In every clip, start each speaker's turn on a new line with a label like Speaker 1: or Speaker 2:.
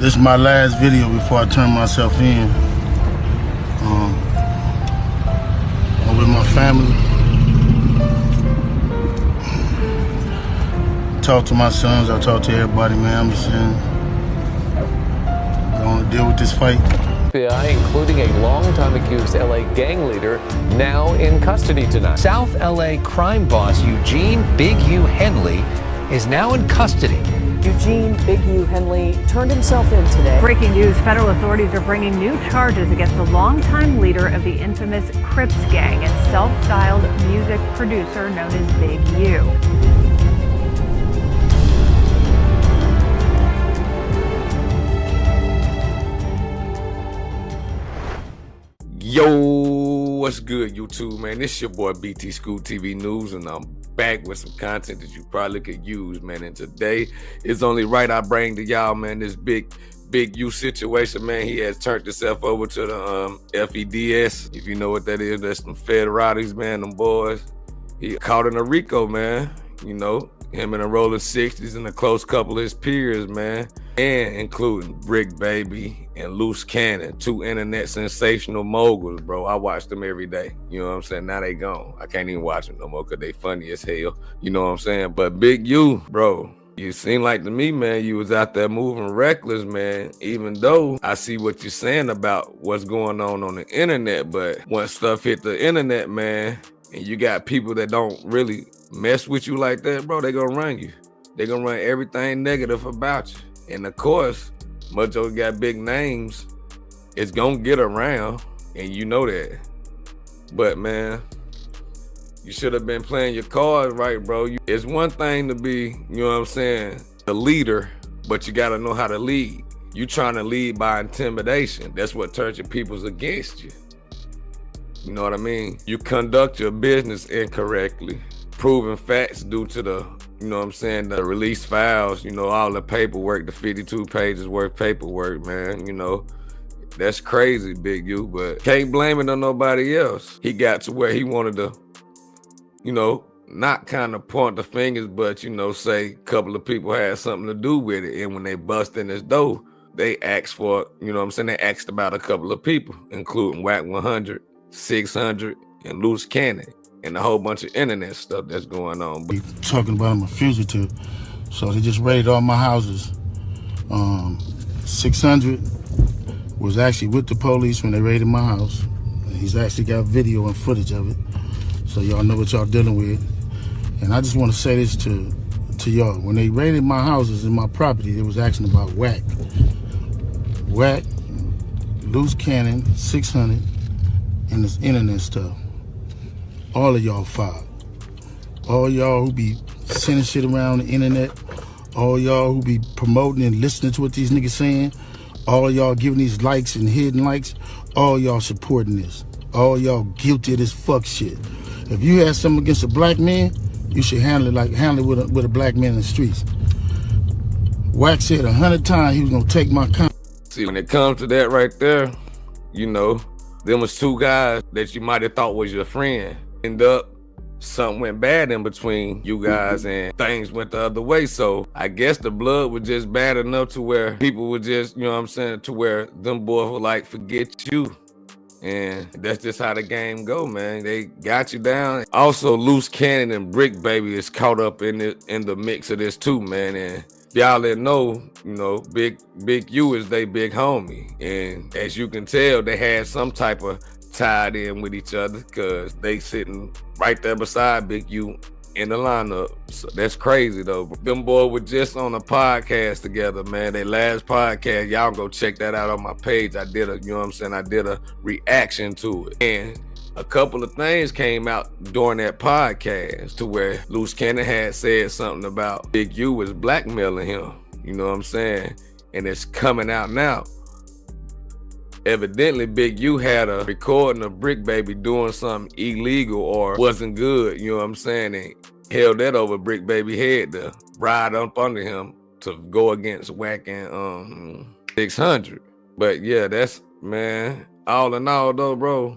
Speaker 1: This is my last video before I turn myself in. I'm with my family. Talk to my sons, I talk to everybody, man. I'm just saying, going to deal with this fight.
Speaker 2: FBI, including a longtime accused LA gang leader, now in custody tonight.
Speaker 3: South LA crime boss Eugene Big U Henley is now in custody.
Speaker 4: Eugene Big U Henley turned himself in today.
Speaker 5: Breaking news, federal authorities are bringing new charges against the longtime leader of the infamous Crips gang and self-styled music producer known as Big U.
Speaker 6: Yo, what's good, YouTube, man? This your boy BT School TV News, and I'm back with some content that you probably could use, man. And today, it's only right I bring to y'all, man, this big U situation, man. He has turned himself over to the FEDS. If you know what that is, that's some federales, man, them boys. He caught in a Rico, man. You know, him in the rolling 60s and a close couple of his peers, man. And including BRICC Baby and LUCE Cannon, two internet sensational moguls, bro. I watch them every day. You know what I'm saying? Now they gone. I can't even watch them no more because they funny as hell. You know what I'm saying? But Big U, bro, you seem like to me, man, you was out there moving reckless, man, even though I see what you're saying about what's going on the internet. But once stuff hit the internet, man, and you got people that don't really mess with you like that, bro, they gonna run you. They gonna run everything negative about you. And of course, much of got big names, it's gonna get around, and you know that. But man, you should have been playing your cards right, bro. It's one thing to be, you know what I'm saying, a leader, but you gotta know how to lead. You trying to lead by intimidation. That's what turns your peoples against you. You know what I mean? You conduct your business incorrectly, proving facts due to the, you know what I'm saying, the release files, you know, all the paperwork, the 52 pages worth paperwork, man, you know. That's crazy, Big U, but can't blame it on nobody else. He got to where he wanted to, you know, not kind of point the fingers, but, you know, say a couple of people had something to do with it. And when they bust in his door, they asked for, you know what I'm saying, they asked about a couple of people, including Whack 100, 600, and LUCE Cannon, and a whole bunch of internet stuff that's going on.
Speaker 1: But talking about I'm a fugitive, so they just raided all my houses. 600 was actually with the police when they raided my house. He's actually got video and footage of it, so y'all know what y'all dealing with. And I just want to say this to y'all. When they raided my houses and my property, it was asking about Whack, LUCE Cannon, 600, and this internet stuff. All of y'all filed. All y'all who be sending shit around the internet, all y'all who be promoting and listening to what these niggas saying, all y'all giving these likes and hidden likes, all y'all supporting this. All y'all guilty of this fuck shit. If you had something against a black man, you should handle it with a black man in the streets. Whack said 100 times he was gonna take my con.
Speaker 6: See, when it comes to that right there, you know, them was two guys that you might have thought was your friend. End up, something went bad in between you guys and things went the other way. So I guess the blood was just bad enough to where people would just, you know what I'm saying, to where them boys were like, forget you. And that's just how the game go, man. They got you down. Also, LUCE Cannon and BRICC Baby is caught up in the mix of this too, man. And y'all didn't know, you know, Big U is they big homie. And as you can tell, they had some type of tied in with each other because they sitting right there beside Big U in the lineup. So that's crazy though. Them boys were just on a podcast together, man. Their last podcast, y'all go check that out on my page. I did a, you know what I'm saying, I did a reaction to it. And a couple of things came out during that podcast to where LUCE Cannon had said something about Big U was blackmailing him. You know what I'm saying? And it's coming out now. Evidently, Big U had a recording of BRICC Baby doing something illegal or wasn't good, you know what I'm saying, and held that over BRICC Baby head to ride up under him to go against Whack and 600. But yeah, that's, man, all in all though, bro,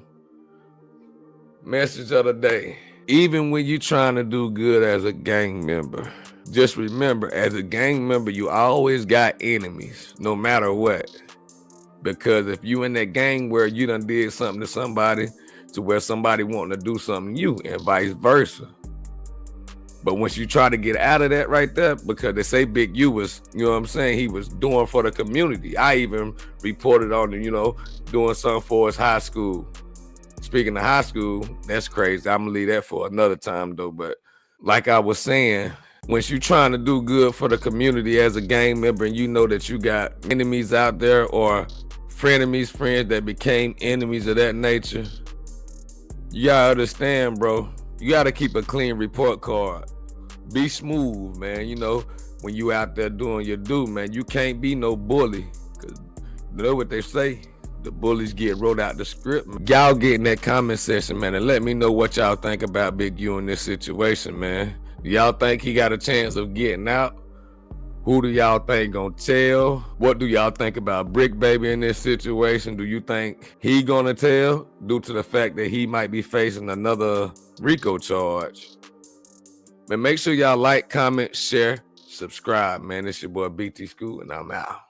Speaker 6: message of the day. Even when you trying to do good as a gang member, Just remember, as a gang member, you always got enemies, no matter what. Because if you in that gang where you done did something to somebody to where somebody wanting to do something to you and vice versa. But once you try to get out of that right there, because they say Big U was, you know what I'm saying, he was doing for the community. I even reported on him, you know, doing something for his high school. Speaking of high school, that's crazy. I'm gonna leave that for another time though. But like I was saying, once you trying to do good for the community as a gang member and you know that you got enemies out there or frenemies, friends that became enemies of that nature, you gotta understand, bro, you gotta keep a clean report card. Be smooth, man. You know, when you out there doing your due, man, you can't be no bully. Cause you know what they say, the bullies get wrote out the script. Y'all get in that comment section, man, and let me know what y'all think about Big U in this situation, man. Do y'all think he got a chance of getting out? Who do y'all think gonna tell? What do y'all think about BRICC Baby in this situation? Do you think he gonna tell due to the fact that he might be facing another Rico charge? Man, make sure y'all like, comment, share, subscribe, man. It's your boy BT School, and I'm out.